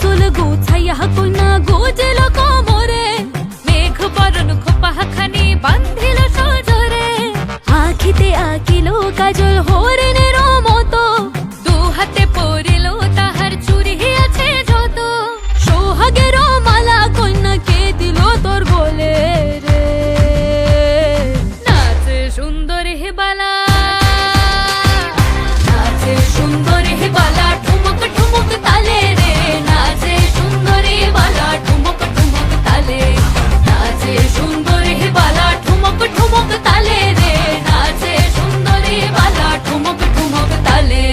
চুল গুছাইয়া কইনা গোজেল কোমরে, মেঘ বরণ খোপা খানি বান্ধিল সজরে, আখিতে আঁকিল কাজল হরিণের মতো, দু হাতে পরিল তাহার চুরি আছে যত, সোহাগের মালা কইনা কে দিল তোর গলে রে, নাচে সুন্দর হে বালা, নাচে সুন্দর হে বালা, ঠুমক ঠুমক তালে রে, নাচে সুন্দর হে বালা, ঠুমক ঠুমক তালে, নাচে সুন্দর হে বালা, ঠুমক ঠুমক তালে রে, নাচে সুন্দর হে বালা, ঠুমক ঠুমক তালে।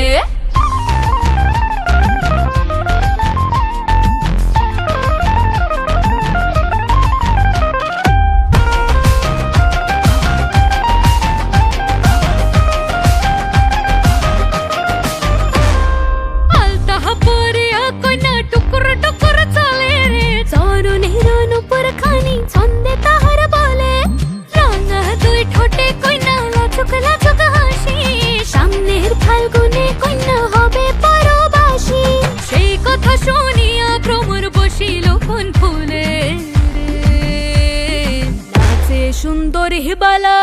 সুন্দর হে বালা,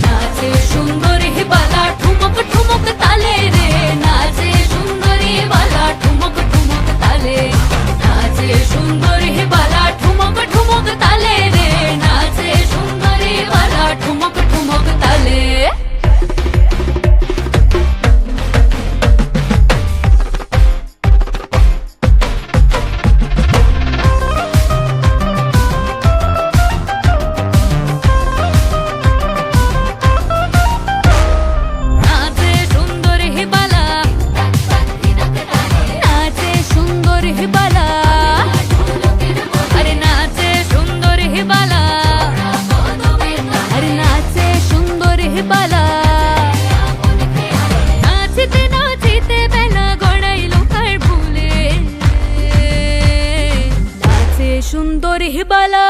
নাচে সুন্দর হে বালা, ঠুমক ঠুমক তালে রে, নাচে সুন্দর হে বালা, ঠুমক ঠুমক তালে, নাচে সুন্দর হে বালা, ঠুমক ঠুমক তালে রে, নাচে সুন্দর হে বালা, ঠুমক ঠুমক তালে। সুন্দর হে বালা,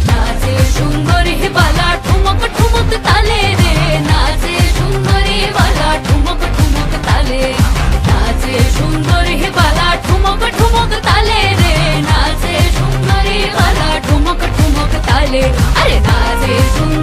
নাচে সুন্দর হে বালা, ঠুমক ঠুমক তালে রে, নাচে সুন্দর হে বালা, ঠুমক ঠুমক তালে, নাচে সুন্দর হে বালা, ঠুমক ঠুমক তালে রে, নাচে সুন্দর হে বালা, ঠুমক ঠুমক তালে, আরে নাচে সুন্দর